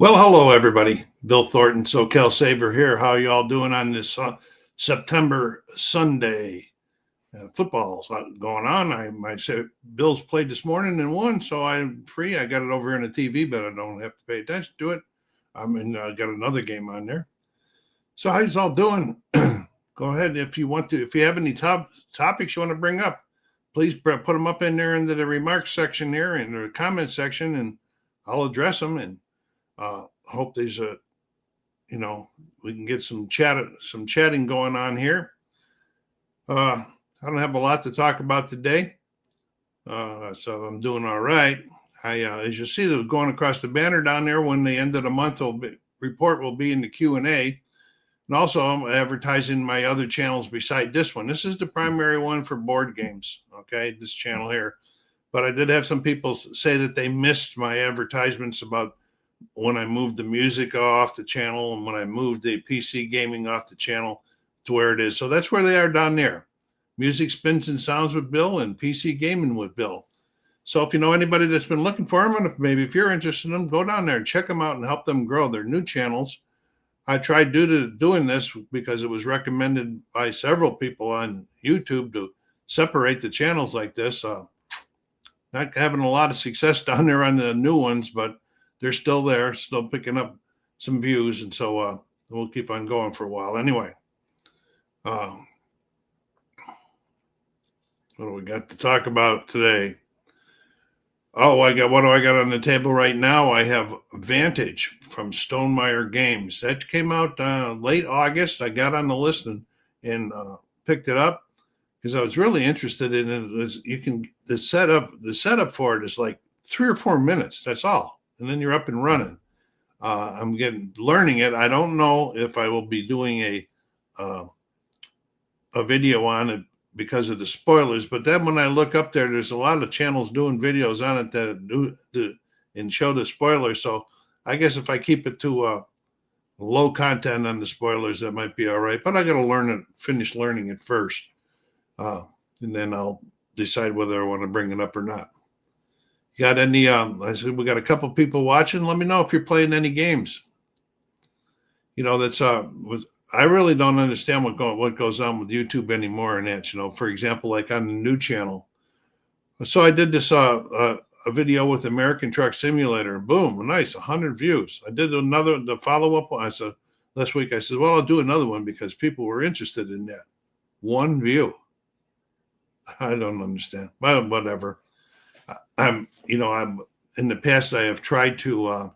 Well, hello everybody. Bill Thornton, SoCalSabre here. How y'all doing on this September Sunday? Football's going on. I said Bills played this morning and won, so I'm free. I got it over here on the TV, but I don't have to pay attention to it. Got another game on there. So how's all doing? Go ahead if you want to. If you have any topics you want to bring up, please put them up in there into the remarks section there in the comment section, and I'll address them. And hope there's we can get some chatting going on here. I don't have a lot to talk about today, so I'm doing all right. As you see, they're going across the banner down there. When the end of the month report will be in the Q&A, and also I'm advertising my other channels beside this one. This is the primary one for board games. Okay, this channel here, but I did have some people say that they missed my advertisements about when I moved the music off the channel and when I moved the PC gaming off the channel to where it is. So that's where they are down there. Music Spins and Sounds with Bill and PC Gaming with Bill. So if you know anybody that's been looking for them, and maybe if you're interested in them, go down there and check them out and help them grow their new channels. I tried doing this because it was recommended by several people on YouTube to separate the channels like this. Not having a lot of success down there on the new ones, but they're still there, still picking up some views. And so we'll keep on going for a while. Anyway, what do we got to talk about today? Oh, what do I got on the table right now? I have Vantage from Stonemaier Games. That came out late August. I got on the list and picked it up because I was really interested in it. The setup for it is like 3 or 4 minutes. That's all. And then you're up and running. I'm learning it. I don't know if I will be doing a video on it because of the spoilers. But then when I look up there's a lot of channels doing videos on it that do and show the spoilers. So I guess if I keep it to low content on the spoilers, that might be all right. But I got to finish learning it first, and then I'll decide whether I want to bring it up or not. Got any? I said we got a couple people watching. Let me know if you're playing any games. That's I really don't understand what goes on with YouTube anymore. And that, for example, like on the new channel. So I did this a video with American Truck Simulator, and boom, nice, 100 views. I did the follow up one. I said last week. I said, well, I'll do another one because people were interested in that. 1 view. I don't understand. Well, whatever. I'm in the past I have tried to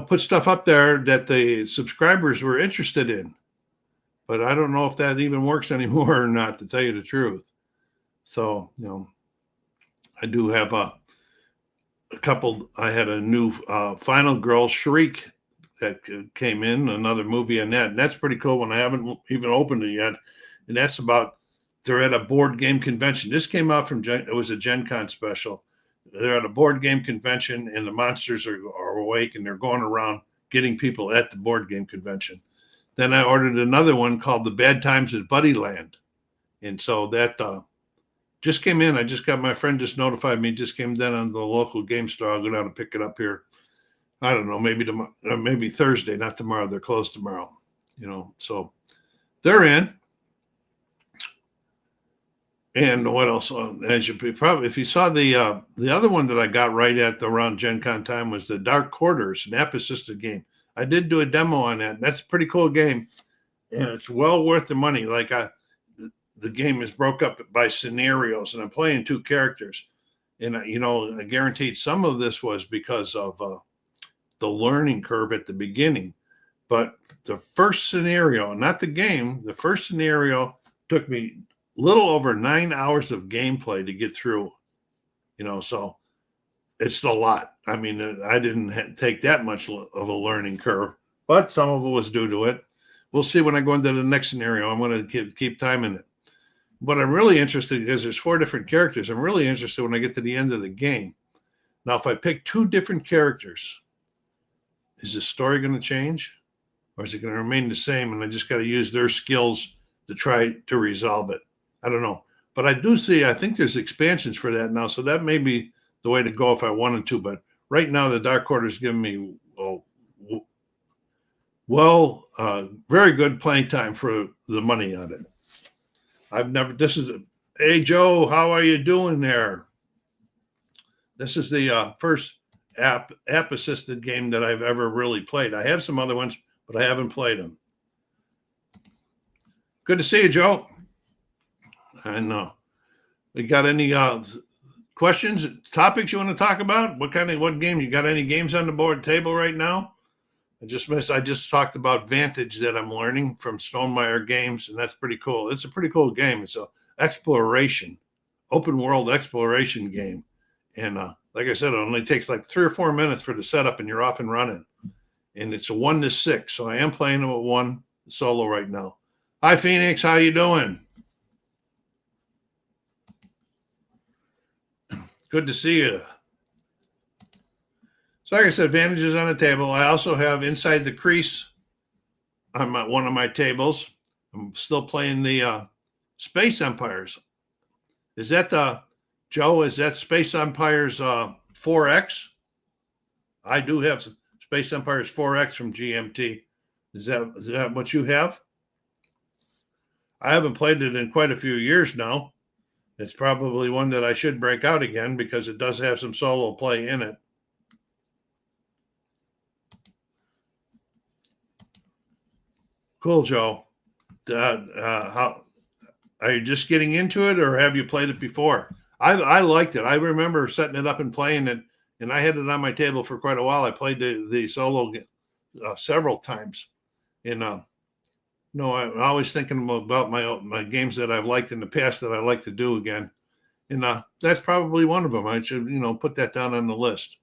put stuff up there that the subscribers were interested in, but I don't know if that even works anymore or not, to tell you the truth. So I do have a couple. I had a new Final Girl Shriek that came in, another movie on that, and that's pretty cool one. I haven't even opened it yet, and that's about. They're at a board game convention. This came out it was a Gen Con special. They're at a board game convention and the monsters are awake and they're going around getting people at the board game convention. Then I ordered another one called The Bad Times at Buddyland. And so that just came in. I just got my friend just notified me, just came down on the local game store. I'll go down and pick it up here. I don't know, maybe tomorrow, maybe Thursday, not tomorrow. They're closed tomorrow, so they're in. And what else? As you probably, if you saw the other one that I got right at around Gen Con time was the Dark Quarters, an app-assisted game. I did do a demo on that. That's a pretty cool game, and it's well worth the money. Like the game is broke up by scenarios, and I'm playing 2 characters. And I guaranteed some of this was because of the learning curve at the beginning. But the first scenario, not the game, the first scenario took me little over 9 hours of gameplay to get through, so it's a lot. I mean, I didn't take that much of a learning curve, but some of it was due to it. We'll see when I go into the next scenario. I'm going to keep timing it. But I'm really interested because there's 4 different characters. I'm really interested when I get to the end of the game. Now, if I pick 2 different characters, is the story going to change? Or is it going to remain the same and I just got to use their skills to try to resolve it? I don't know. But I think there's expansions for that now. So that may be the way to go if I wanted to. But right now the Dark Order is giving me very good playing time for the money on it. Hey Joe, how are you doing there? This is the first app assisted game that I've ever really played. I have some other ones, but I haven't played them. Good to see you, Joe. And we got any questions, topics you want to talk about? What game? You got any games on the board table right now? I just talked about Vantage that I'm learning from Stonemaier Games, and that's pretty cool. It's a pretty cool game. It's a open world exploration game. And like I said, it only takes like 3 or 4 minutes for the setup and you're off and running. And it's a 1-6. So I am playing them at 1 solo right now. Hi, Phoenix. How you doing? Good to see you. So like I said, Vantages on the table. I also have Inside the Crease on one of my tables. I'm still playing the Space Empires. Is that Joe, is that Space Empires 4X? I do have some Space Empires 4X from GMT. Is that what you have? I haven't played it in quite a few years now. It's probably one that I should break out again because it does have some solo play in it. Cool, Joe. How are you just getting into it, or have you played it before? I liked it. I remember setting it up and playing it, and I had it on my table for quite a while. I played the solo several times. And I'm always thinking about my games that I've liked in the past that I like to do again. And that's probably one of them. I should, put that down on the list.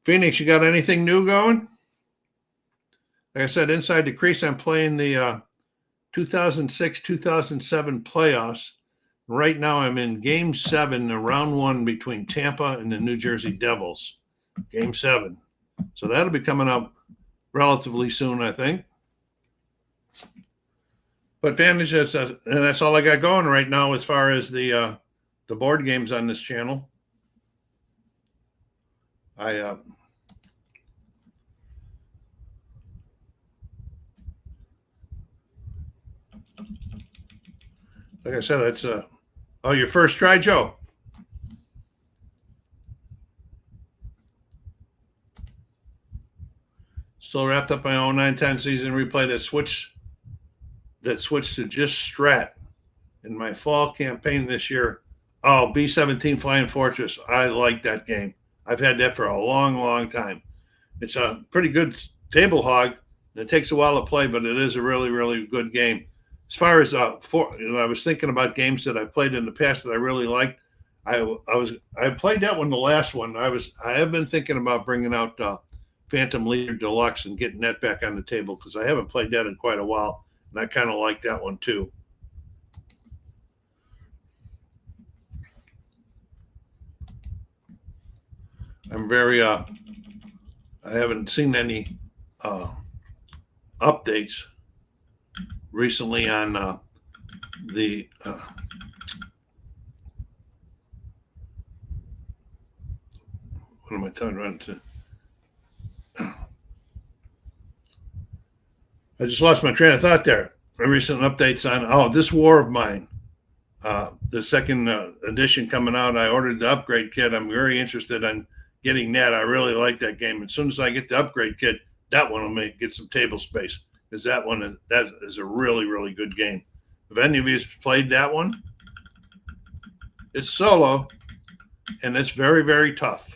Phoenix, you got anything new going? Like I said, Inside the Crease, I'm playing the 2006-2007 playoffs. Right now, I'm in Game 7, round 1 between Tampa and the New Jersey Devils. Game 7. So that'll be coming up relatively soon, I think. But Vantage, and that's all I got going right now as far as the board games on this channel. Like I said, it's your first try, Joe. Still wrapped up my own 9-10 season replay that switched to just Strat in my fall campaign this year. Oh, B-17 Flying Fortress. I like that game. I've had that for a long, long time. It's a pretty good table hog. It takes a while to play, but it is a really, really good game. As far as I was thinking about games that I've played in the past that I really liked. I played that one, the last one. I have been thinking about bringing out Phantom Leader Deluxe and getting that back on the table because I haven't played that in quite a while, and I kind of like that one too. I'm very I haven't seen any updates recently on the what am I talking about? I just lost my train of thought there. Recent updates on This War of Mine, the second edition coming out. I ordered the upgrade kit. I'm very interested in getting that. I really like that game. As soon as I get the upgrade kit, that one will get some table space because that is a really, really good game. Have any of you played that one? It's solo, and it's very, very tough.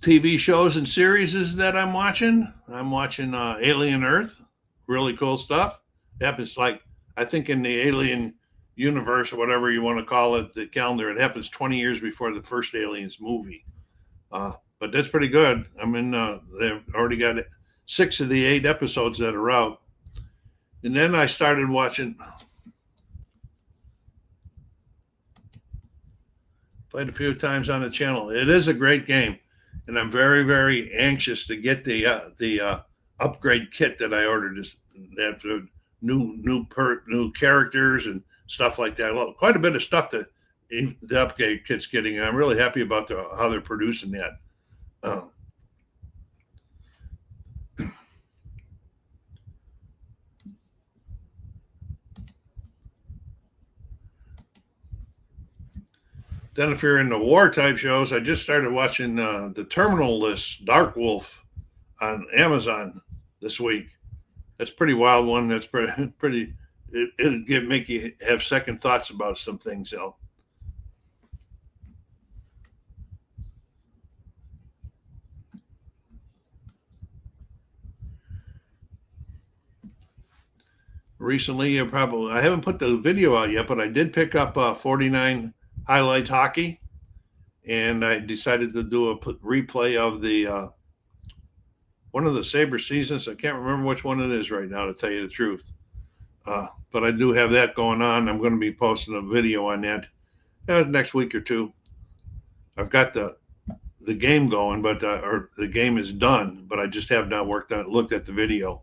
TV shows and series that I'm watching. I'm watching Alien Earth. Really cool stuff. It happens I think in the Alien universe or whatever you want to call it, the calendar, it happens 20 years before the first Aliens movie. But that's pretty good. I mean, they've already got 6 of the 8 episodes that are out. And then I started watching, played a few times on the channel. It is a great game. And I'm very, very anxious to get the upgrade kit that I ordered. They have new characters and stuff like that. Well, quite a bit of stuff the upgrade kit's getting. I'm really happy about how they're producing that. Then if you're into war type shows, I just started watching the Terminal List, Dark Wolf, on Amazon this week. That's a pretty wild one. That's pretty. It'll make you have second thoughts about some things, Recently, I haven't put the video out yet, but I did pick up 49 highlights hockey, and I decided to do a replay of the one of the Sabre seasons. I can't remember which one it is right now, to tell you the truth. But I do have that going on. I'm going to be posting a video on that next week or two. I've got the game going, but or the game is done, but I just have not looked at the video.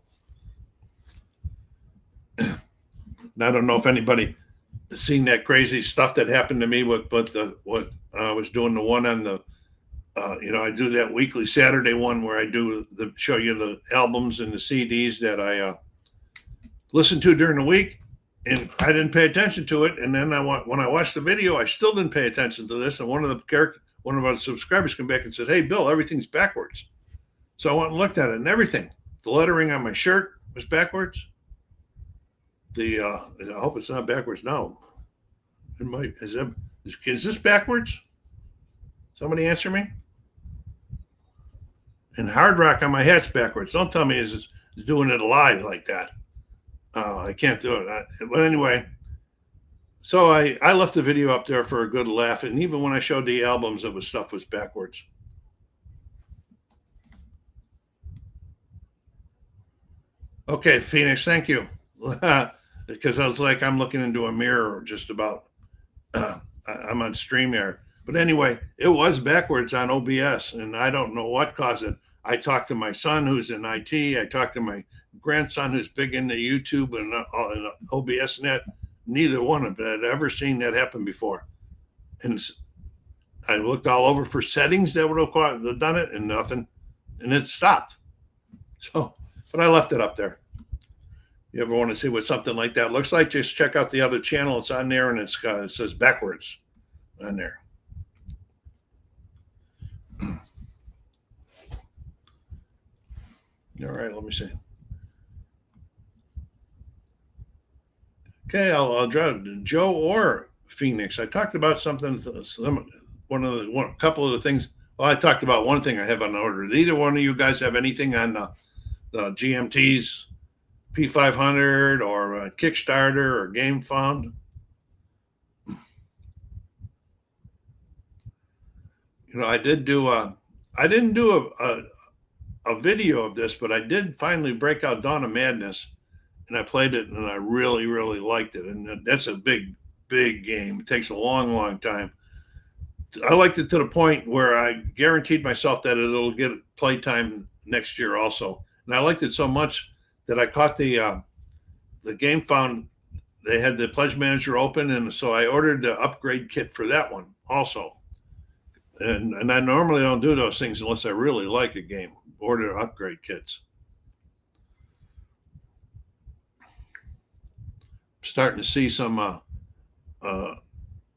And I don't know if anybody has seen that crazy stuff that happened to me with what I was doing, the one on the I do that weekly Saturday one where I do show you the albums and the CDs that I listen to during the week, and I didn't pay attention to it. And then when I watched the video, I still didn't pay attention to this. And one of our subscribers came back and said, "Hey, Bill, everything's backwards." So I went and looked at it, and everything. The lettering on my shirt was backwards. I hope it's not backwards now. It might. Is this backwards? Somebody answer me. And Hard Rock on my hat's backwards. Don't tell me it's doing it live like that. I can't do it. But anyway, so I left the video up there for a good laugh. And even when I showed the albums, stuff was backwards. Okay, Phoenix, thank you. Because I was like, I'm looking into a mirror just about. I'm on StreamYard. But anyway, it was backwards on OBS, and I don't know what caused it. I talked to my son who's in IT. I talked to my grandson who's big into YouTube and OBS and that. Neither one of them had ever seen that happen before. And I looked all over for settings that would have done it, and nothing. And it stopped. So, but I left it up there. You ever want to see what something like that looks like, just check out the other channel. It's on there, and it says backwards on there. All right, let me see. Okay, I'll draw Joe or Phoenix. I talked about something, a couple of the things. Well, I talked about one thing I have on order. Did either one of you guys have anything on the GMT's P500 or Kickstarter or GameFound? I didn't do a video of this, but I did finally break out Dawn of Madness, and I played it, and I really, really liked it. And that's a big, big game. It takes a long, long time. I liked it to the point where I guaranteed myself that it'll get playtime next year also. And I liked it so much that I caught the GameFound. They had the Pledge Manager open, and so I ordered the upgrade kit for that one also. And I normally don't do those things unless I really like a game. Order upgrade kits. Starting to see some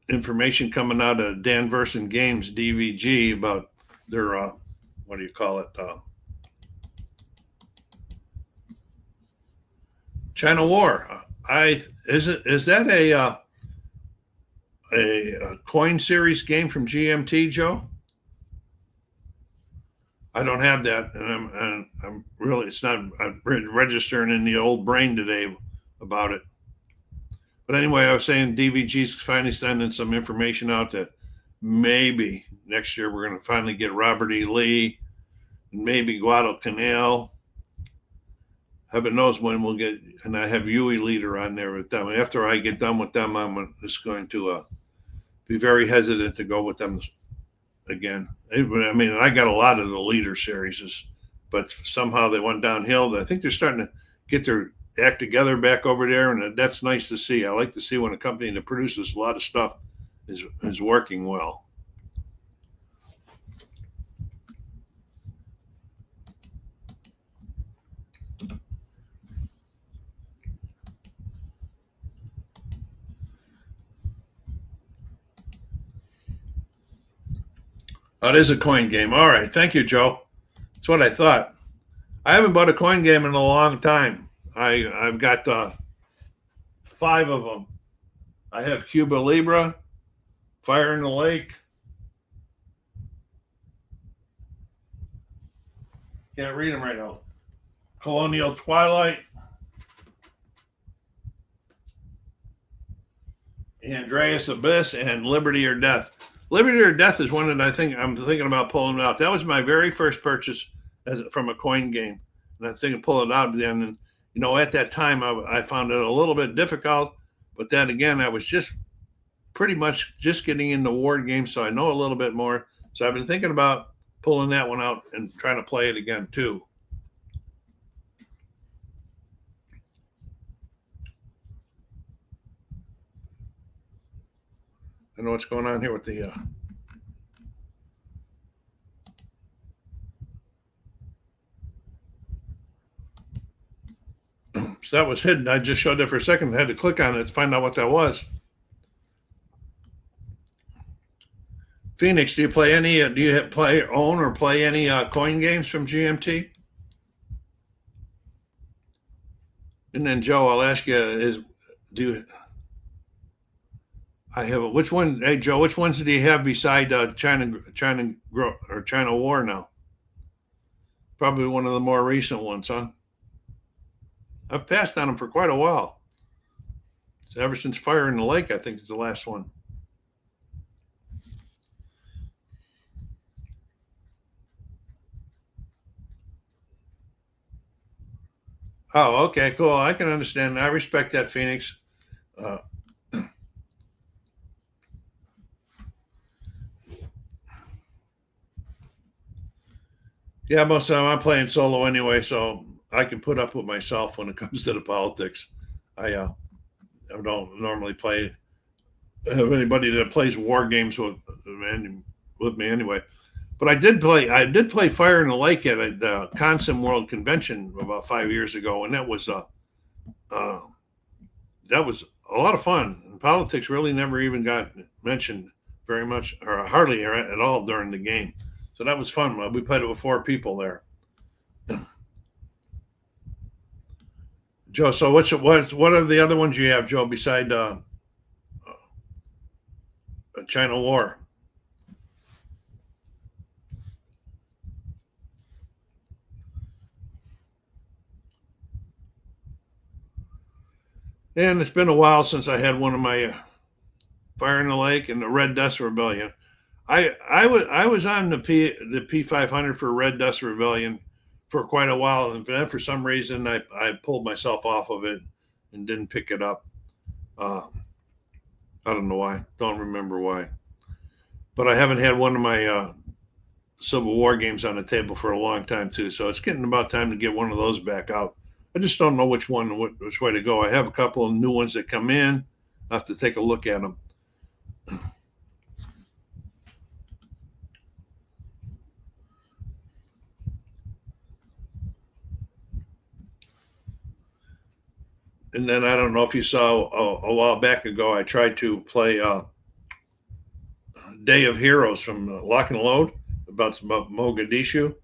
information coming out of Danvers and Games DVG about their what do you call it? China War. Is that a coin series game from GMT, Joe? I don't have that, and I'm really, it's not, I'm registering in the old brain today about it. But anyway, I was saying DVG's finally sending some information out that maybe next year we're going to finally get Robert E. Lee, and maybe Guadalcanal. Heaven knows when we'll get, and I have Huey Leader on there with them. After I get done with them, I'm just going to be very hesitant to go with them again. I mean, I got a lot of the Leader series, but somehow they went downhill. I think they're starting to get their act together back over there, and that's nice to see. I like to see when a company that produces a lot of stuff is working well. Oh, it is a coin game. All right. Thank you, Joe. That's what I thought. I haven't bought a coin game in a long time. I've got 5 of them. I have Cuba Libre, Fire in the Lake. Can't read them right now. Colonial Twilight, Andreas Abyss, and Liberty or Death. Liberty or Death is one that I'm thinking about pulling out. That was my very first purchase from a coin game, and I'm thinking pull it out then. And at that time I found it a little bit difficult, but then again I was just pretty much just getting into war games, so I know a little bit more. So I've been thinking about pulling that one out and trying to play it again too. I know what's going on here with the so that was hidden. I just showed that for a second. I had to click on it to find out what that was. Phoenix, do you play any? Do you own or play any coin games from GMT? And then Joe, I'll ask you: I have which one? Hey Joe, which ones do you have beside China War now? Probably one of the more recent ones, huh? I've passed on them for quite a while. So ever since Fire in the Lake, I think is the last one. Oh, okay, cool. I can understand. I respect that, Phoenix. Yeah, most of the time I'm playing solo anyway, so I can put up with myself when it comes to the politics. I don't normally have anybody that plays war games with me anyway. But I did play Fire in the Lake at the Consim World Convention about 5 years ago, and uh, that was a lot of fun. And politics really never even got mentioned very much, or hardly at all during the game. So that was fun. We played it with 4 people there. Joe, so what are the other ones you have, Joe, beside China War? And it's been a while since I had one of my Fire in the Lake and the Red Dust Rebellion. I was on the P500 for Red Dust Rebellion for quite a while, and then for some reason I pulled myself off of it and didn't pick it up. Uh, I don't know why. Don't remember why. But I haven't had one of my Civil War games on the table for a long time too. So it's getting about time to get one of those back out. I just don't know which way to go. I have a couple of new ones that come in. I have to take a look at them. And then I don't know if you saw a while back ago, I tried to play Day of Heroes from Lock and Load about Mogadishu,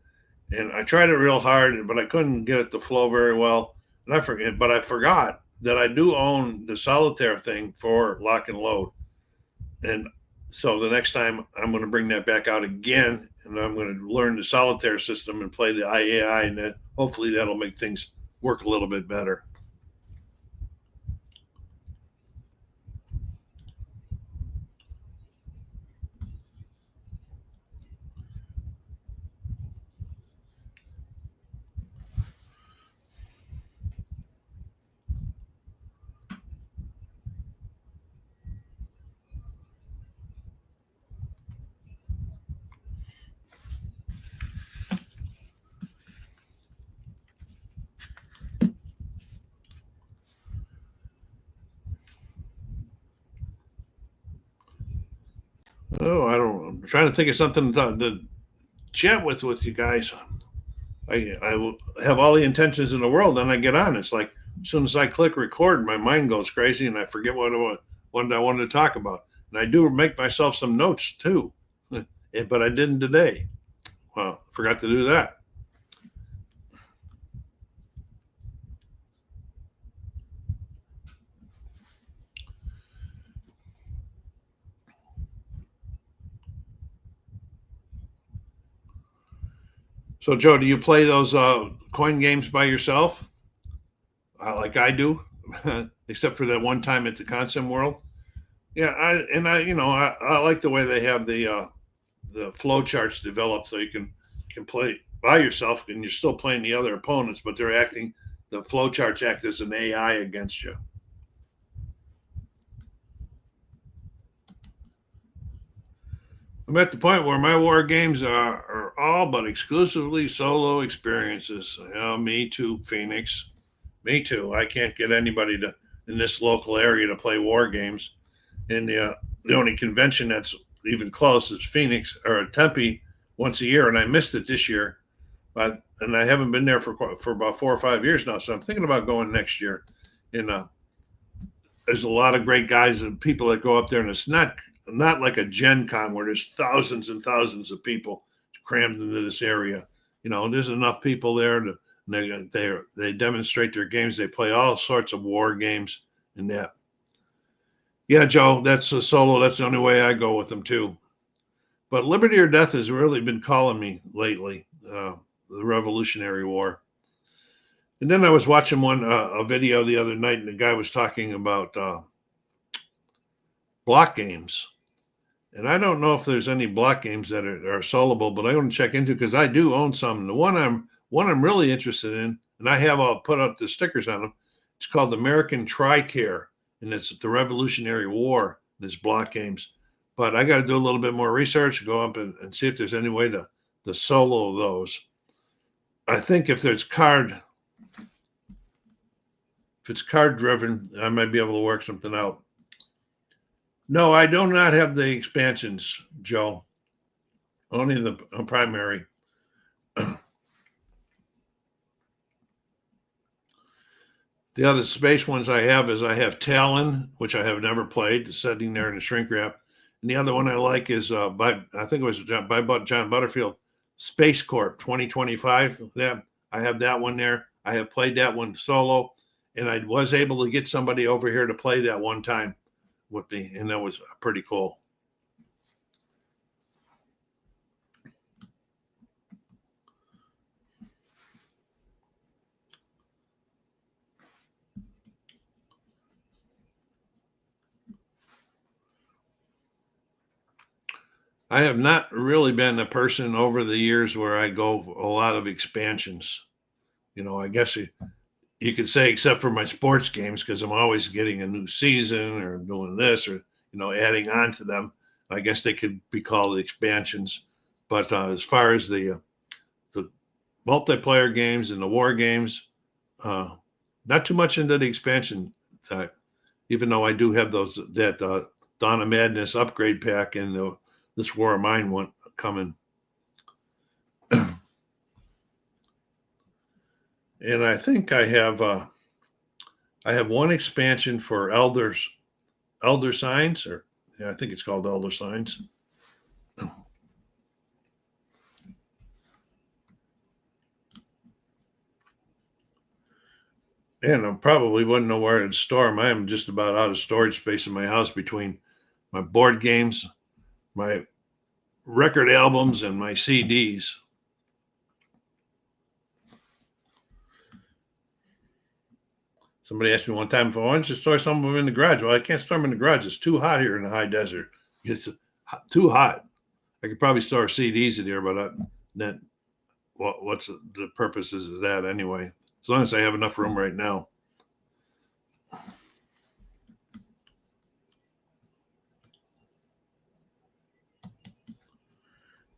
and I tried it real hard, but I couldn't get it to flow very well. And I forgot that I do own the solitaire thing for Lock and Load, and so the next time I'm going to bring that back out again, and I'm going to learn the solitaire system and play the IAI, and hopefully that'll make things work a little bit better. Oh, I don't know. I'm trying to think of something to chat with you guys. I will have all the intentions in the world, then I get on. It's like as soon as I click record, my mind goes crazy and I forget what I wanted to talk about. And I do make myself some notes too, but I didn't today. Well, forgot to do that. So, Joe, do you play those coin games by yourself, like I do, except for that one time at the Consim World? Yeah, I like the way they have the flow charts developed, so you can play by yourself, and you're still playing the other opponents, but they're acting. The flow charts act as an AI against you. I'm at the point where my war games are all but exclusively solo experiences. Me too, Phoenix. Me too. I can't get anybody to in this local area to play war games. And the only convention that's even close is Phoenix or Tempe once a year, and I missed it this year. And I haven't been there for about 4 or 5 years now, so I'm thinking about going next year. And there's a lot of great guys and people that go up there, and it's not like a Gen Con where there's thousands and thousands of people crammed into this area. There's enough people there to they demonstrate their games. They play all sorts of war games and that. Yeah, Joe, that's a solo. That's the only way I go with them too. But Liberty or Death has really been calling me lately. The Revolutionary War. And then I was watching a video the other night, and the guy was talking about block games. And I don't know if there's any block games that are soloable, but I'm going to check into because I do own some. The one I'm really interested in, and I'll put up the stickers on them. It's called American Tricare, and it's the Revolutionary War. And it's block games, but I got to do a little bit more research, go up and see if there's any way to solo those. I think if it's card driven, I might be able to work something out. No, I do not have the expansions, Joe. Only the primary. The other space ones I have Talon, which I have never played, sitting there in the shrink wrap. And the other one I like is by John Butterfield, Space Corp 2025. Yeah, I have that one there. I have played that one solo, and I was able to get somebody over here to play that one time with me, and that was pretty cool. I have not really been a person over the years where I go a lot of expansions. I guess you could say, except for my sports games, because I'm always getting a new season or doing this or adding on to them. I guess they could be called expansions. But as far as the multiplayer games and the war games, not too much into the expansion type. Even though I do have that Dawn of Madness upgrade pack and this War of Mine one coming. And I think I have one expansion for Elder Signs, or I think it's called Elder Signs. And I probably wouldn't know where to store them. I am just about out of storage space in my house between my board games, my record albums, and my CDs. Somebody asked me one time if I wanted to store some of them in the garage. Well, I can't store them in the garage. It's too hot here in the high desert. It's too hot. I could probably store CDs in here, but what's the purposes of that anyway? As long as I have enough room right now.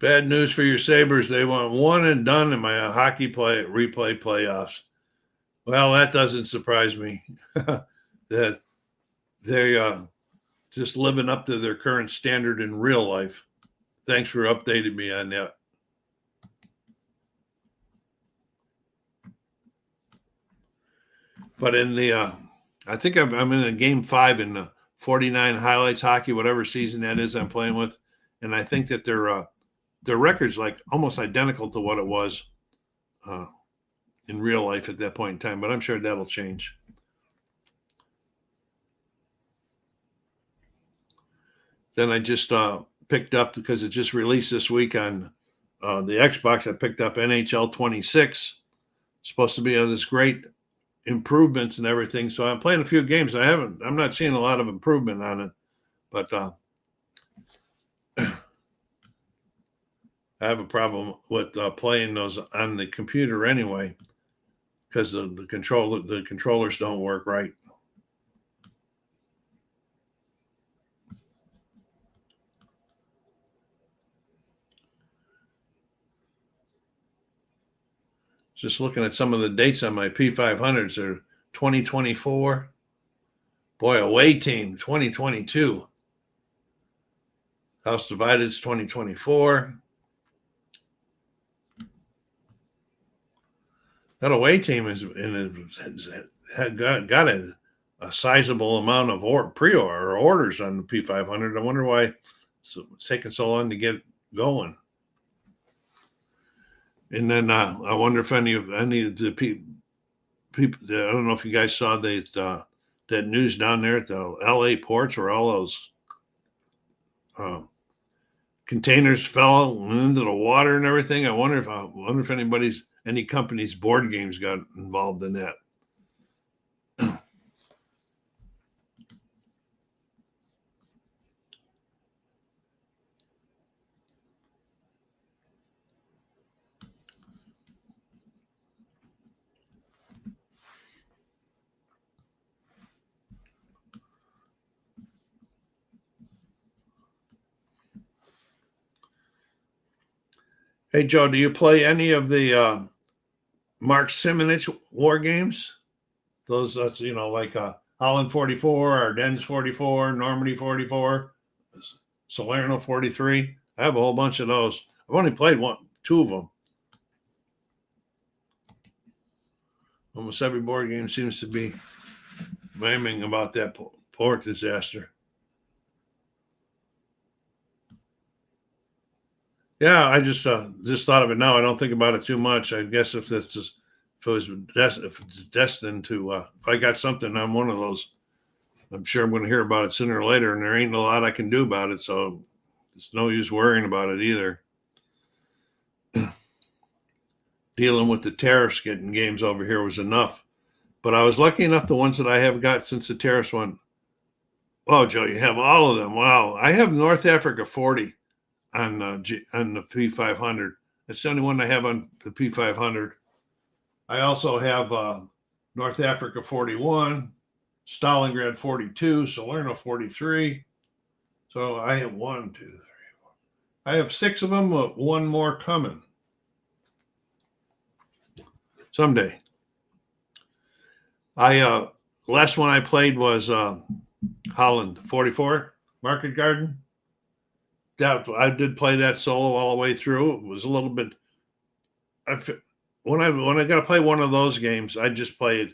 Bad news for your Sabres. They went one and done in my hockey replay playoffs. Well, that doesn't surprise me. That they just living up to their current standard in real life. Thanks for updating me on that. But in the, I think I'm in a game 5 in the 49 highlights hockey, whatever season that is I'm playing with, and I think that their record's like almost identical to what it was in real life at that point in time. But I'm sure that'll change. Then I just picked up, because it just released this week on the Xbox. I picked up NHL 26. It's supposed to be this great improvements and everything. So I'm playing a few games. I'm not seeing a lot of improvement on it, but I have a problem with playing those on the computer anyway, because the controllers don't work right. Just looking at some of the dates on my P500s, they're 2024. Boy, away team 2022. House Divided's 2024. That away team has got a sizable amount of pre-order orders on the P500. I wonder why it's taking so long to get going. And then I wonder if any of the people, I don't know if you guys saw that news down there at the LA ports where all those containers fell into the water and everything. I wonder if any company's board games got involved in that. Hey, Joe, do you play any of the Mark Simonich war games? That's like Holland 44, Ardennes 44, Normandy 44, Salerno 43. I have a whole bunch of those. I've only played two of them. Almost every board game seems to be miming about that port disaster. Yeah, I just thought of it now. I don't think about it too much. I guess if it's destined to, if I got something on one of those, I'm sure I'm going to hear about it sooner or later, and there ain't a lot I can do about it. So it's no use worrying about it either. Dealing with the tariffs, getting games over here was enough. But I was lucky enough, the ones that I have got since the tariffs went. Oh, Joe, you have all of them. Wow. I have North Africa 40 on the P500. That's the only one I have on the P500. I also have North Africa 41, Stalingrad 42, Salerno 43. So I have 1, 2, 3, 4. I have 6 of them, one more coming someday. Last one I played was Holland 44, Market Garden. I did play that solo all the way through. It was a little bit. When I got to play one of those games, I just played.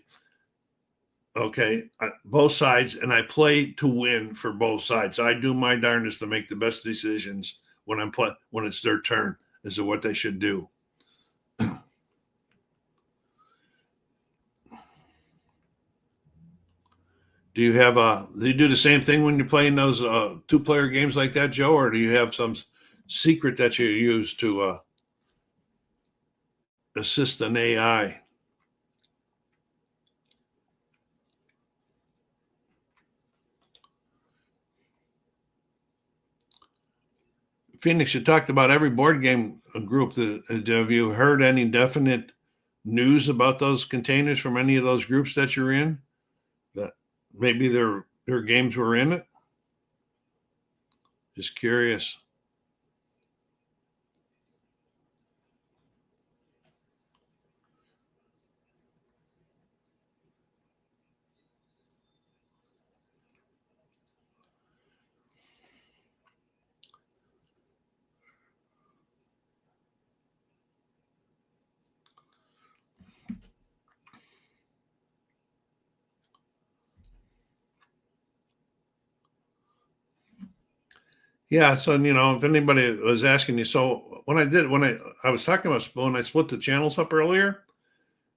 Okay, both sides, and I play to win for both sides. I do my darndest to make the best decisions when when it's their turn as to what they should do. Do you do the same thing when you're playing those 2-player games like that, Joe, or do you have some secret that you use to assist an AI? Phoenix, you talked about every board game group. Have you heard any definite news about those containers from any of those groups that you're in? That maybe their games were in it? Just curious. Yeah, so if anybody was asking you, so I was talking about when I split the channels up earlier,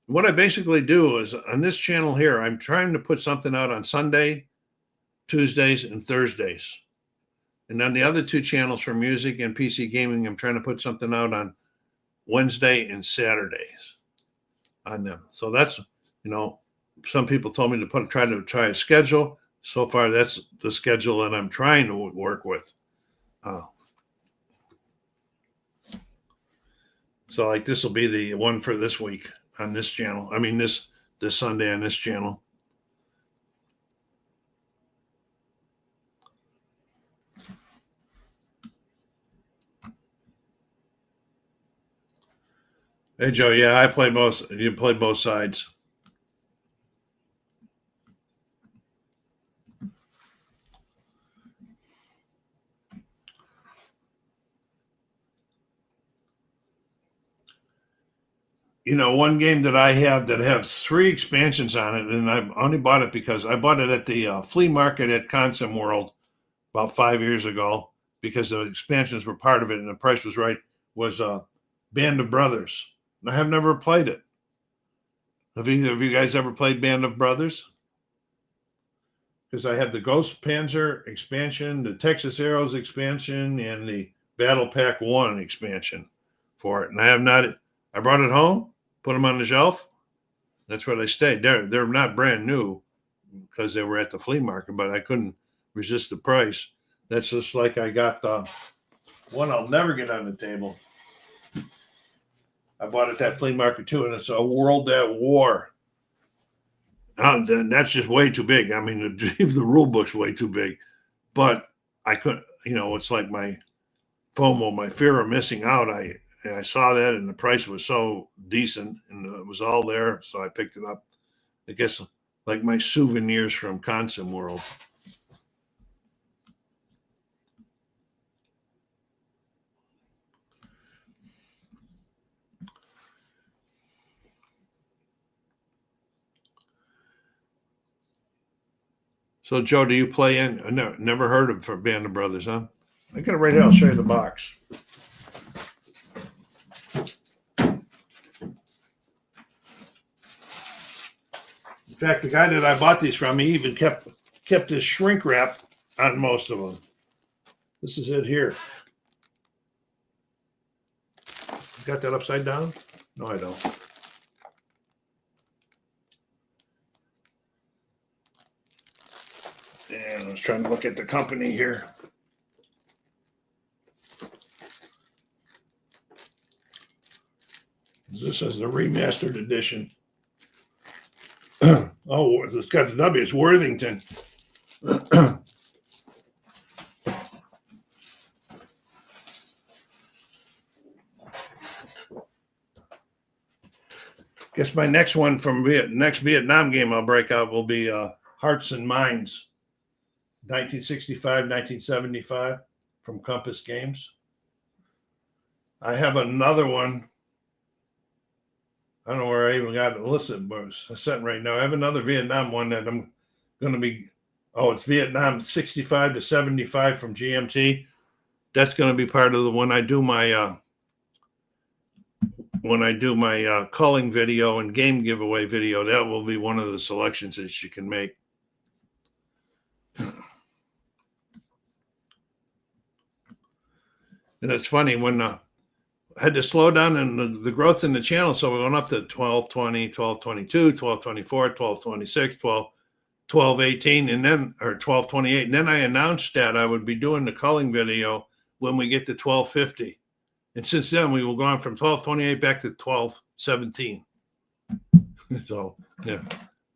what I basically do is on this channel here, I'm trying to put something out on Sunday, Tuesdays, and Thursdays. And on the other two channels for music and PC gaming, I'm trying to put something out on Wednesday and Saturdays on them. So that's, some people told me to try a schedule. So far, that's the schedule that I'm trying to work with. So like this will be the one for this week on this channel. I mean, this Sunday on this channel. Hey, Joe. Yeah, I play both. You play both sides. One game that I have that has 3 expansions on it, and I only bought it because I bought it at the flea market at Consum World about 5 years ago because the expansions were part of it and the price was right, was Band of Brothers. And I have never played it. Have either of you guys ever played Band of Brothers? Because I have the Ghost Panzer expansion, the Texas Arrows expansion, and the Battle Pack 1 expansion for it. And I have not, I brought it home, put them on the shelf. That's where they stayed. They're not brand new because they were at the flea market, but I couldn't resist the price. That's just like I got one I'll never get on the table. I bought it at that flea market too, and it's a World at War. That's just way too big. I mean, the rule book's way too big. But I couldn't, it's like my FOMO, my fear of missing out. I saw that, and the price was so decent, and it was all there, so I picked it up. I guess like my souvenirs from Consum World. So, Joe, do you play in? Never heard of for Band of Brothers, huh? I got it right here. I'll show you the box. In fact, the guy that I bought these from, he even kept his shrink wrap on most of them. This is it here. Got that upside down? No, I don't. And I was trying to look at the company here. This is the remastered edition. Oh, it's got the W. It's Worthington. Guess my next one from next Vietnam game I'll break out will be Hearts and Minds, 1965, 1975 from Compass Games. I have another one. I don't know where I even got it listed, but it's sitting right now. I have another Vietnam one that I'm going to be. Oh, it's Vietnam 65 to 75 from GMT. That's going to be part of the when I do my culling video and game giveaway video. That will be one of the selections that you can make. And it's funny when I had to slow down in the growth in the channel. So we went up to 1220, 1222, 1224, 1226, 1218, and then, or 1228. And then I announced that I would be doing the culling video when we get to 1250. And since then, we were going from 1228 back to 1217. So, yeah,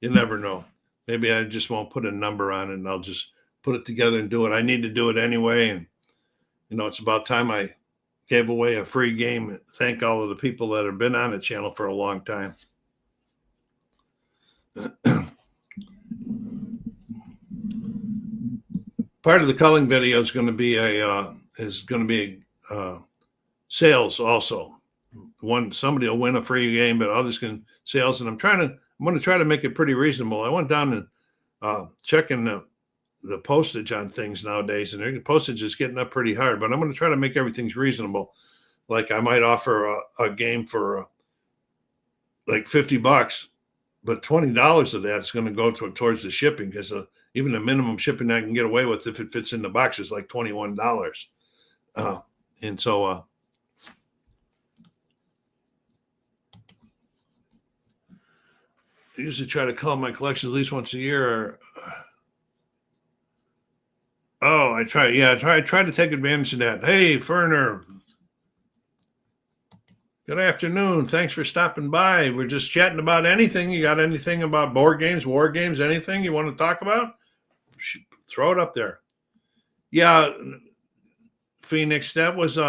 you never know. Maybe I just won't put a number on it and I'll just put it together and do it. I need to do it anyway. And, it's about time I gave away a free game. Thank all of the people that have been on the channel for a long time. Part of the culling video is going to be sales also. Somebody will win a free game, but others can sales. And I'm going to try to make it pretty reasonable. I went down and checking the postage on things nowadays, and the postage is getting up pretty hard. But I'm going to try to make everything's reasonable. Like I might offer a game for like $50, but $20 of that's going to go towards the shipping, because even the minimum shipping I can get away with if it fits in the box is like $21. And so I usually try to cull my collection at least once a year. I try to take advantage of that. Hey, Ferner. Good afternoon. Thanks for stopping by. We're just chatting about anything. You got anything about board games, war games, anything you want to talk about? Throw it up there. Yeah, Phoenix, that was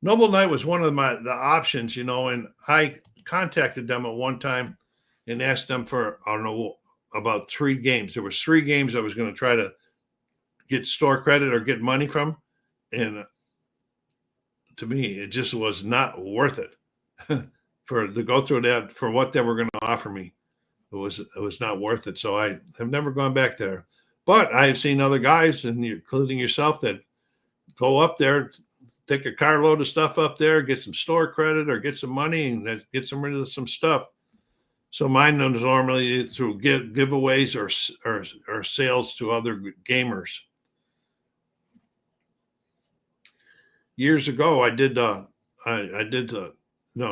Noble Knight was one of the options, and I contacted them at one time and asked them for, I don't know, about 3 games. There was 3 games I was going to try to get store credit or get money from, and to me, it just was not worth it to go through that for what they were going to offer me. It was not worth it. So I have never gone back there. But I've seen other guys, and including yourself, that go up there, take a carload of stuff up there, get some store credit or get some money, and get rid of some stuff. So mine is normally through giveaways or sales to other gamers. Years ago, I did no,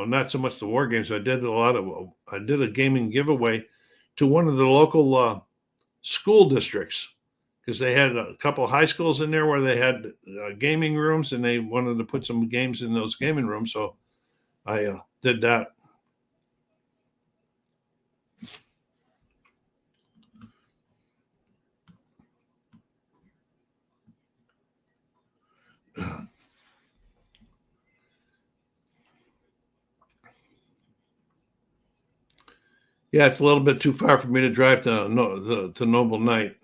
not so much the war games. I did a gaming giveaway to one of the local school districts, because they had a couple high schools in there where they had gaming rooms, and they wanted to put some games in those gaming rooms. So I did that. Yeah, it's a little bit too far for me to drive to Noble Knight.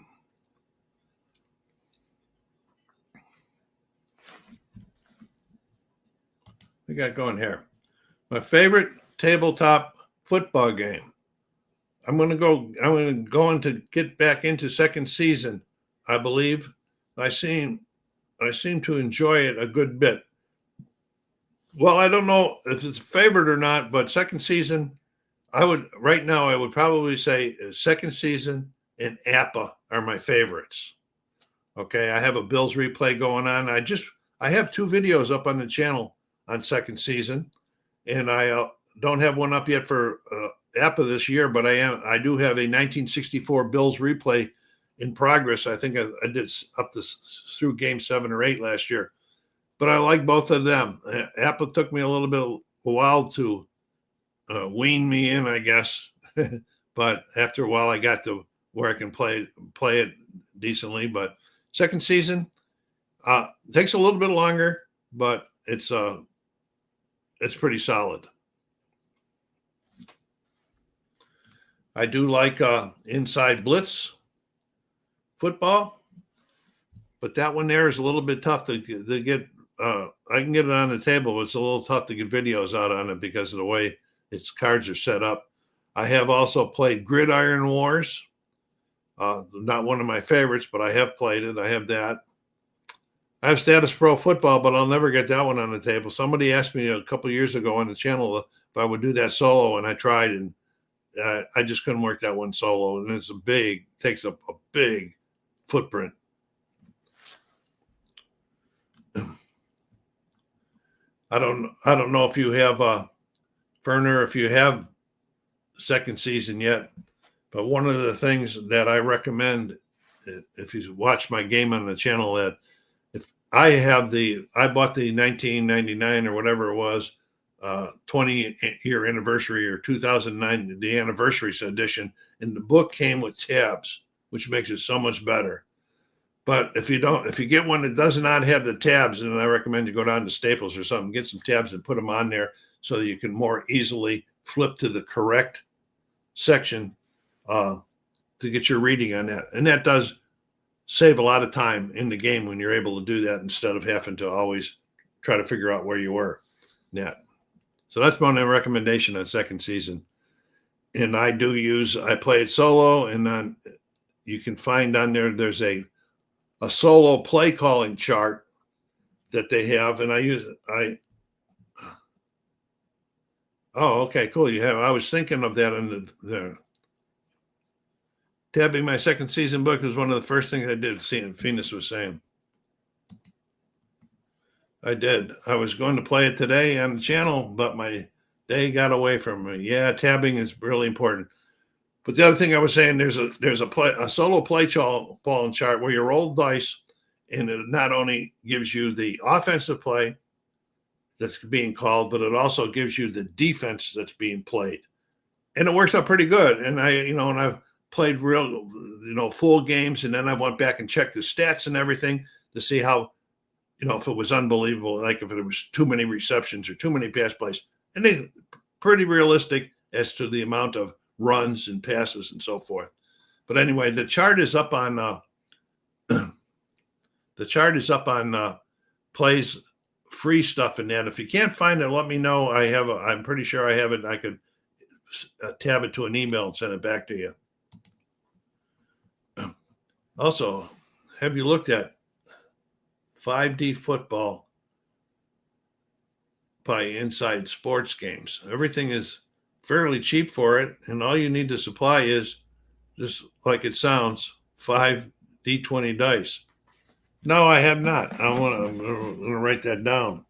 We got going here. My favorite tabletop football game. I'm going to get back into second season. I believe I seem to enjoy it a good bit. Well, I don't know if it's a favorite or not, but second season, I would probably say second season and APA are my favorites. Okay, I have a Bills replay going on. I have 2 videos up on the channel on second season, and I don't have one up yet for APA this year, but I do have a 1964 Bills replay in progress. I think I did up through game 7 or 8 last year, but I like both of them. APA took me a while to wean me in, I guess. But after a while, I got to where I can play it decently. But second season takes a little bit longer, but it's pretty solid. I do like Inside Blitz football, but that one there is a little bit tough to get. I can get it on the table, but it's a little tough to get videos out on it because of the way its cards are set up. I have also played Gridiron Wars. Not one of my favorites, but I have played it. I have that. I have Status Pro Football, but I'll never get that one on the table. Somebody asked me a couple years ago on the channel if I would do that solo, and I tried, and I just couldn't work that one solo. And takes up a big footprint. I don't know if you have Ferner, if you have second season yet, but one of the things that I recommend, if you watch my game on the channel, that if I bought the 1999 or whatever it was, 20-year anniversary, or 2009, the anniversary edition, and the book came with tabs, which makes it so much better. But if you get one that does not have the tabs, then I recommend you go down to Staples or something, get some tabs and put them on there so that you can more easily flip to the correct section to get your reading on that. And that does save a lot of time in the game when you're able to do that, instead of having to always try to figure out where you were. So that's my recommendation on second season. And I play it solo, and then you can find on there. There's a solo play calling chart that they have, and Oh, okay, cool. You have. I was thinking of that in the tabbing my second season book was one of the first things I did. Seeing Phoenix was saying, I did. I was going to play it today on the channel, but my day got away from me. Yeah, tabbing is really important. But the other thing I was saying, there's a solo play ball and chart where you roll dice, and it not only gives you the offensive play that's being called, but it also gives you the defense that's being played, and it works out pretty good. And I've played real, full games, and then I went back and checked the stats and everything to see how, if it was unbelievable, like if it was too many receptions or too many pass plays, and they pretty realistic as to the amount of runs and passes and so forth. But anyway, the chart is up on plays free stuff in that. If you can't find it, let me know. I'm pretty sure I have it. I could tab it to an email and send it back to you. Also, have you looked at 5D football by Inside Sports Games? Everything is fairly cheap for it, and all you need to supply is, just like it sounds, 5 D20 dice. No, I have not. I'm going to write that down.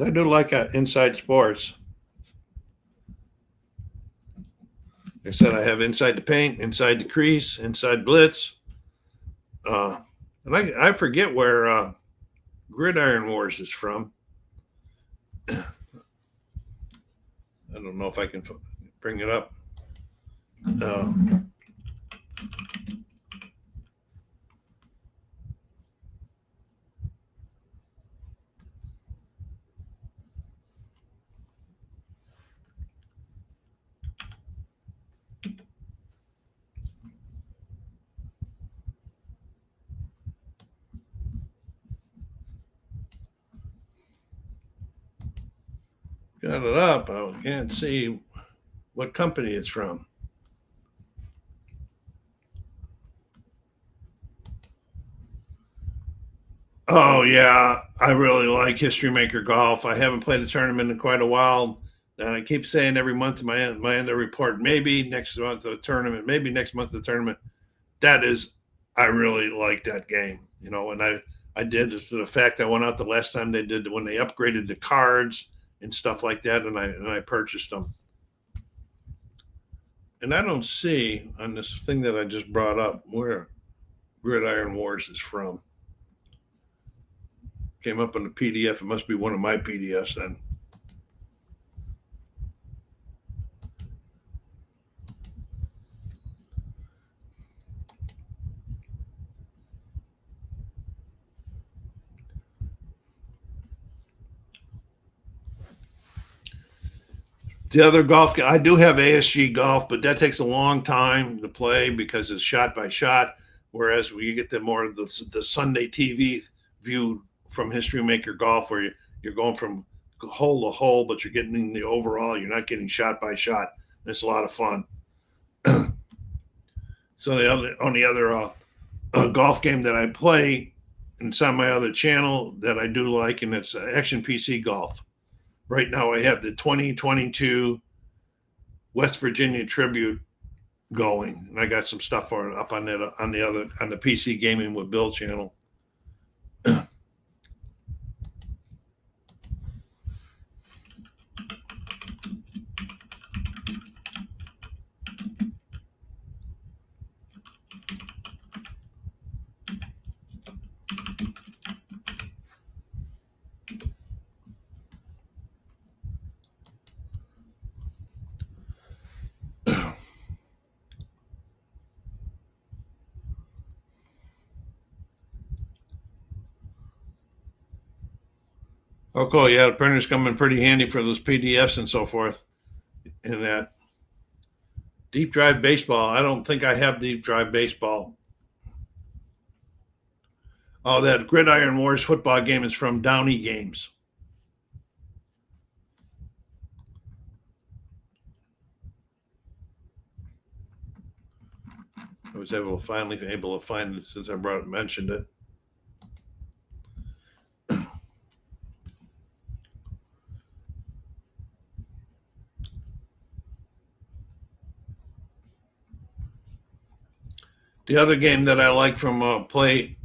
I do like Inside Sports. Like I said, I have Inside the Paint, Inside the Crease, Inside Blitz. And I forget where Gridiron Wars is from. I don't know if I can bring it up. Got it up. I can't see what company it's from. Oh yeah, I really like History Maker Golf. I haven't played a tournament in quite a while, and I keep saying every month in my end of the report, maybe next month the tournament, maybe next month the tournament. I really like that game, and I did this to the fact I went out the last time when they upgraded the cards and stuff like that, and I purchased them. And I don't see on this thing that I just brought up where Gridiron Wars is from. Came up on the PDF. It must be one of my PDFs then. The other golf, I do have ASG Golf, but that takes a long time to play because it's shot by shot. Whereas you get the Sunday TV view from History Maker Golf, where you're going from hole to hole, but you're getting the overall. You're not getting shot by shot. It's a lot of fun. So the only other golf game that I play, and it's on my other channel that I do like, and it's Action PC Golf. Right now, I have the 2022 West Virginia Tribute going, and I got some stuff for it up on the PC Gaming with Bill channel. Oh, cool. Yeah, the printers come in pretty handy for those PDFs and so forth. And that Deep Drive Baseball, I don't think I have Deep Drive Baseball. Oh, that Gridiron Wars football game is from Downey Games. I was finally able to find it since I mentioned it. The other game that I like from play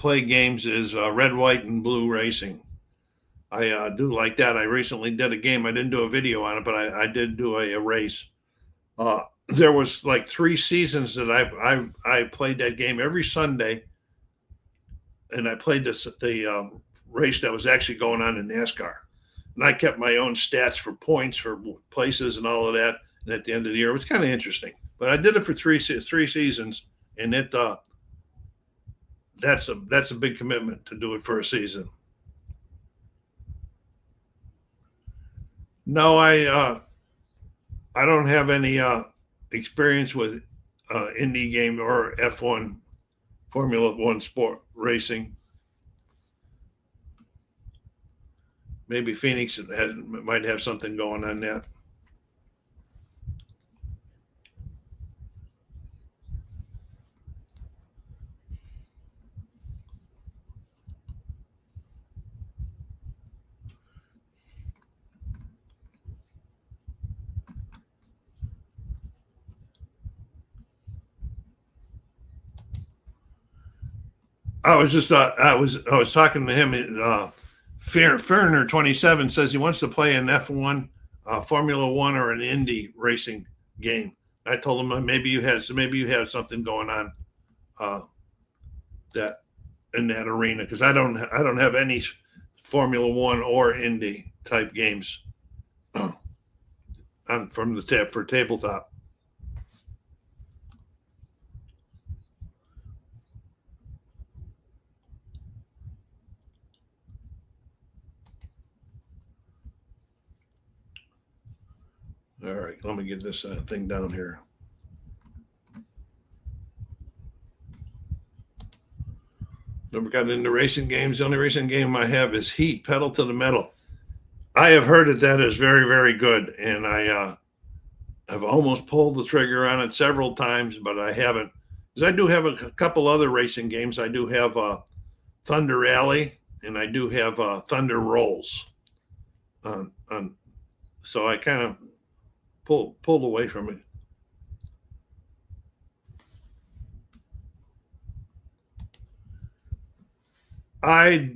games is Red, White, and Blue Racing. I do like that. I recently did a game. I didn't do a video on it, but I did do a race. There was like 3 seasons that I played that game every Sunday, and I played the race that was actually going on in NASCAR. And I kept my own stats for points, for places, and all of that. And at the end of the year, it was kind of interesting. But I did it for three seasons, and that's a big commitment to do it for a season. No, I don't have any experience with Indy game or F1 Formula One sport racing. Maybe Phoenix might have something going on there. I was talking to him. Ferner 27 says he wants to play an F1, Formula One, or an Indy racing game. I told him maybe you have something going on that in that arena, because I don't have any Formula One or Indy type games from the tab for tabletop. All right, let me get this thing down here. Never got into racing games. The only racing game I have is Heat, Pedal to the Metal. I have heard that is very, very good, and I have almost pulled the trigger on it several times, but I haven't. Because I do have a couple other racing games. I do have Thunder Rally, and I do have Thunder Rolls. So I kind of pulled away from it.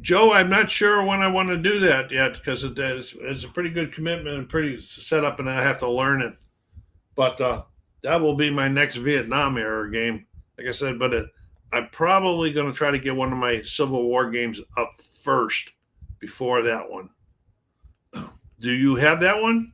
Joe, I'm not sure when I want to do that yet, because it's a pretty good commitment and pretty set up, and I have to learn it. But that will be my next Vietnam era game, like I said. But I'm probably going to try to get one of my Civil War games up first before that one. Do you have that one?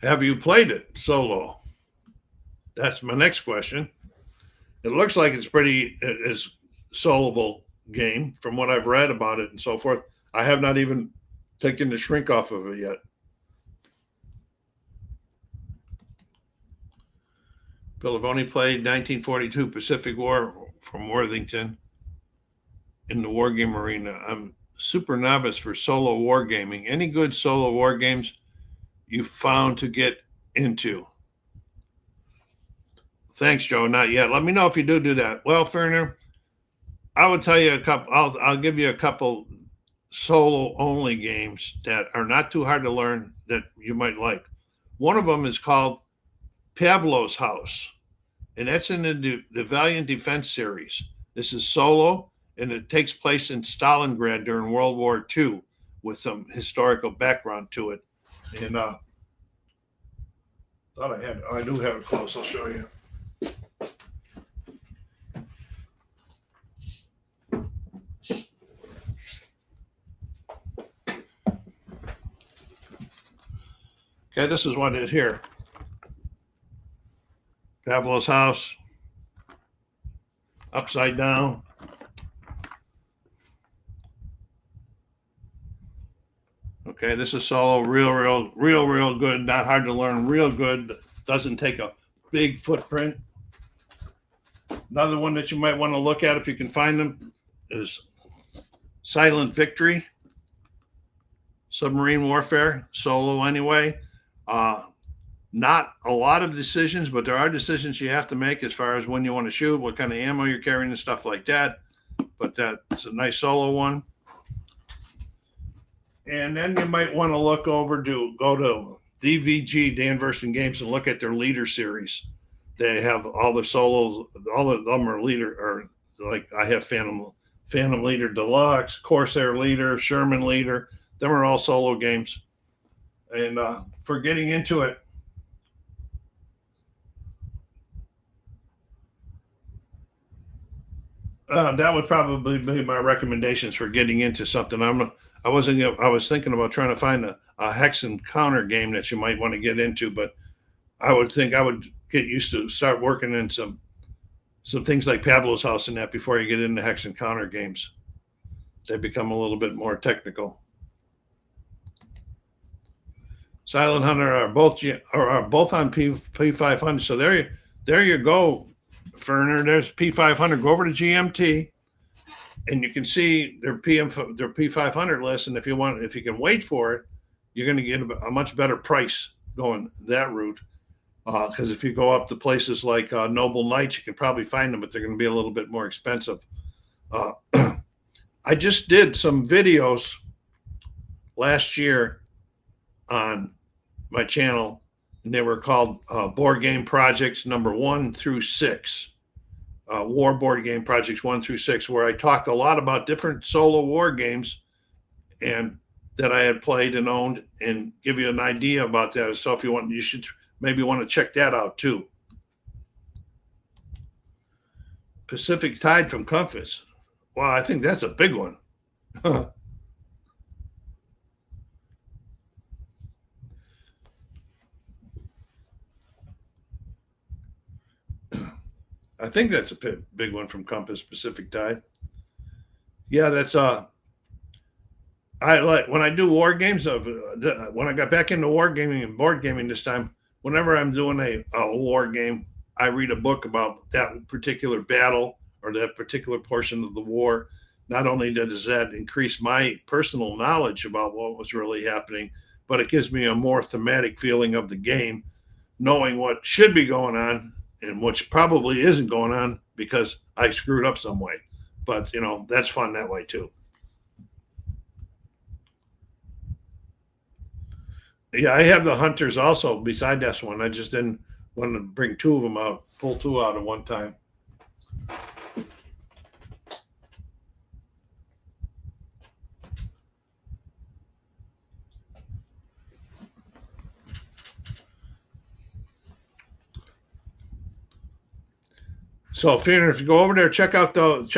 Have you played it solo? That's my next question. It looks like it's soloable game from what I've read about it and so forth. I have not even taken the shrink off of it yet. Bill, I've only played 1942 Pacific War from Worthington in the war game arena. I'm super novice for solo wargaming. Any good solo war games you found to get into? Thanks, Joe. Not yet. Let me know if you do that. Well, Ferner, I will tell you a couple. I'll give you a couple solo only games that are not too hard to learn that you might like. One of them is called Pavlov's House, and that's in the Valiant Defense series. This is solo, and it takes place in Stalingrad during World War II with some historical background to it. And I do have it close. I'll show you. Okay, this is what it is here. Pavlov's house, upside down. Okay, this is solo, real good, not hard to learn, real good. Doesn't take a big footprint. Another one that you might want to look at if you can find them is Silent Victory, submarine warfare, solo anyway. Not a lot of decisions, but there are decisions you have to make as far as when you want to shoot, what kind of ammo you're carrying and stuff like that. But that's a nice solo one. And then you might want to look over to go to DVG, Danvers and Games, and look at their leader series. They have all the solos, all of them are leader, or like I have Phantom Leader Deluxe, Corsair Leader, Sherman Leader. Them are all solo games. And for getting into it, that would probably be my recommendations for getting into something. I was thinking about trying to find a hex and counter game that you might want to get into, but I would think I would get used to start working in some things like Pavlov's house and that before you get into hex and counter games. They become a little bit more technical. Silent Hunter are both on P500. So there you go, Ferner. There's P500. Go over to GMT, and you can see their P500 list. And if you can wait for it, you're going to get a much better price going that route. Because if you go up to places like Noble Knights, you can probably find them, but they're going to be a little bit more expensive. I just did some videos last year on my channel, and they were called Board Game Projects number 1 through 6. War Board Game Projects 1 through 6, where I talked a lot about different solo war games and that I had played and owned, and give you an idea about that. So if you want, you should maybe want to check that out too. Pacific Tide from Compass. Well, I think that's a big one. I think that's a big one from Compass, Pacific Tide. Yeah, that's I like when I do war games. When I got back into war gaming and board gaming this time, whenever I'm doing a war game, I read a book about that particular battle or that particular portion of the war. Not only does that increase my personal knowledge about what was really happening, but it gives me a more thematic feeling of the game, knowing what should be going on and which probably isn't going on because I screwed up some way. But, that's fun that way too. Yeah, I have the Hunters also beside this one. I just didn't want to bring two of them out, pull two out at one time. So, Fiona, if you go over there, check out those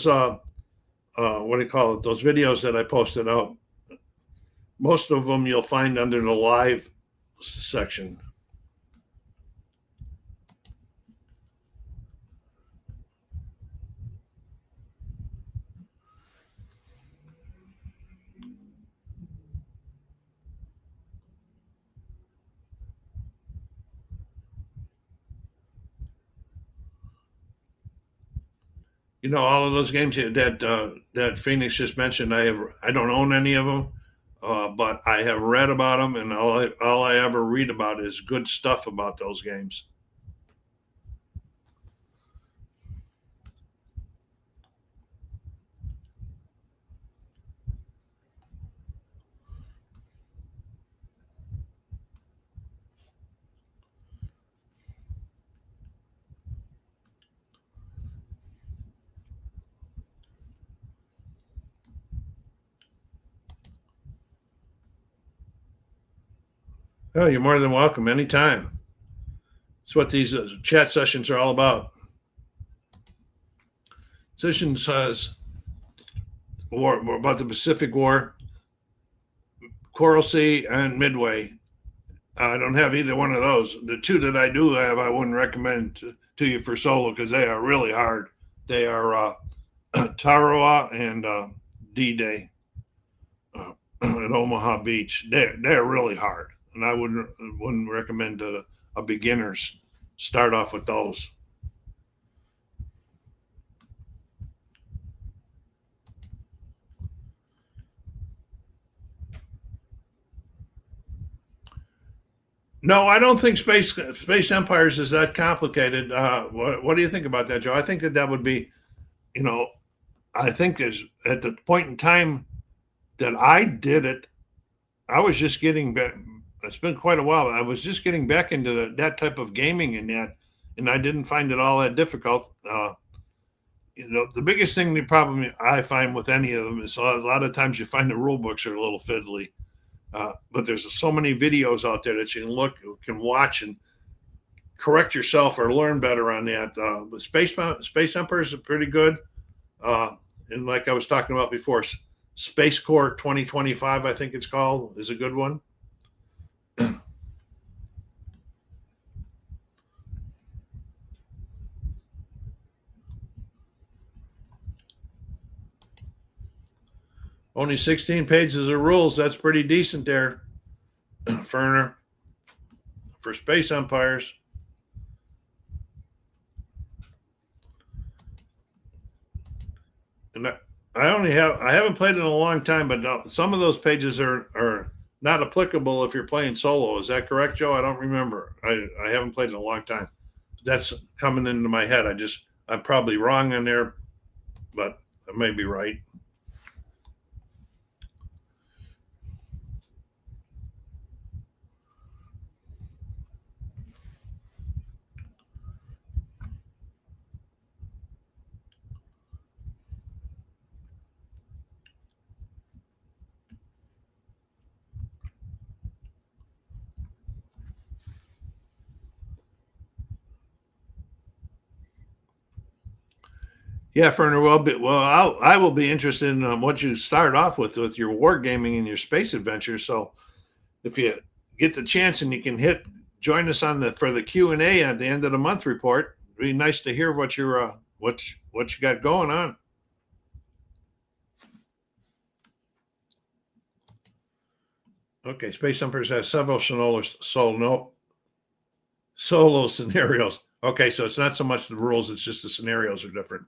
what do you call it? Those videos that I posted out. Most of them you'll find under the live section. All of those games that Phoenix just mentioned, I don't own any of them, but I have read about them, and all I ever read about is good stuff about those games. Oh, you're more than welcome anytime. It's what these chat sessions are all about. Session says war about the Pacific War, Coral Sea, and Midway. I don't have either one of those. The two that I do have, I wouldn't recommend to you for solo because they are really hard. They are Tarawa and D-Day at Omaha Beach. They're really hard, and I wouldn't recommend a beginners start off with those. No, I don't think Space Empires is that complicated. What do you think about that, Joe? I think that would be, you know, I think is at the point in time that I did it, I was just getting back. It's been quite a while. I was just getting back into that type of gaming and I didn't find it all that difficult. The biggest thing, the problem I find with any of them is a lot of times you find the rule books are a little fiddly. But there's so many videos out there that you can watch and correct yourself or learn better on that. The Space Empires are pretty good. And like I was talking about before, Space Corps 2025, I think it's called, is a good one. Only 16 pages of rules. That's pretty decent there, Ferner, for Space Empires. And I haven't played it in a long time, but some of those pages are not applicable if you're playing solo. Is that correct, Joe? I don't remember. I haven't played in a long time. That's coming into my head. I'm probably wrong in there, but I may be right. Yeah, Ferner. I will be interested in what you start off with your wargaming and your space adventures. So, if you get the chance and you can join us for the Q&A at the end of the month report. It'd be nice to hear what you got going on. Okay, Space Empires has several solo scenarios. Okay, so it's not so much the rules; it's just the scenarios are different.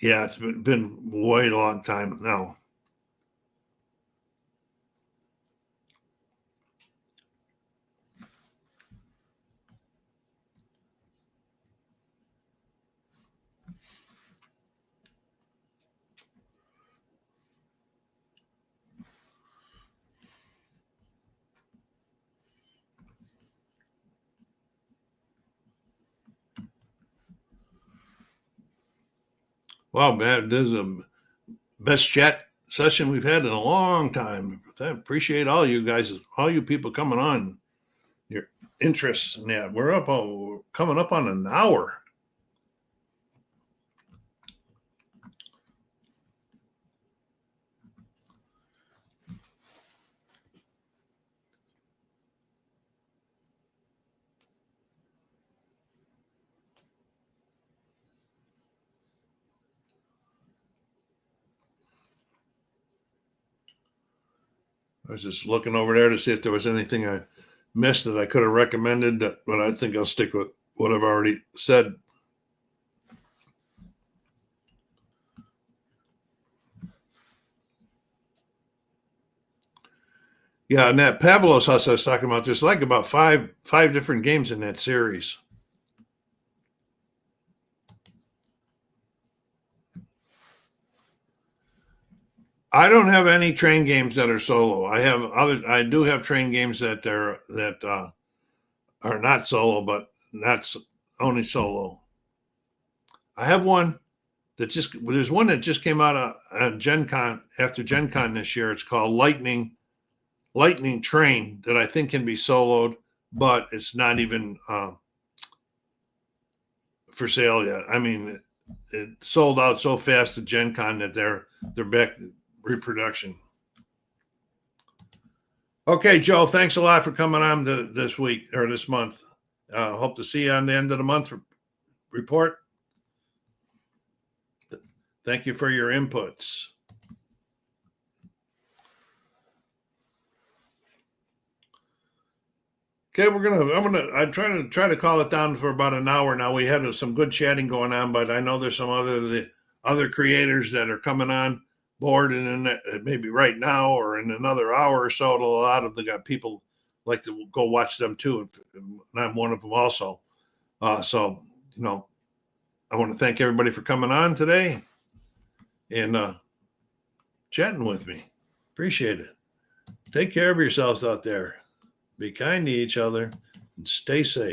Yeah, it's been way long time now. Wow, man, this is the best chat session we've had in a long time. I appreciate all you guys, all you people coming on, your interests in that. We're coming up on an hour. I was just looking over there to see if there was anything I missed that I could have recommended, but I think I'll stick with what I've already said. Yeah, and that Pavlos house I was talking about, there's like about five different games in that series. I don't have any train games that are solo. I do have train games that are not solo, but that's only solo. I have one there's one that just came out at Gen Con after Gen Con this year. It's called Lightning Train that I think can be soloed, but it's not even for sale yet. I mean, it sold out so fast at Gen Con that they're back reproduction. Okay, Joe, thanks a lot for coming on this week or this month. Hope to see you on the end of the month report. Thank you for your inputs. Okay, I'm trying to call it down for about an hour now. We had some good chatting going on, but I know there's some other creators that are coming on board, and then maybe right now or in another hour or so, a lot of the people like to go watch them too, and I'm one of them also. So I want to thank everybody for coming on today and chatting with me. Appreciate it. Take care of yourselves out there. Be kind to each other and stay safe.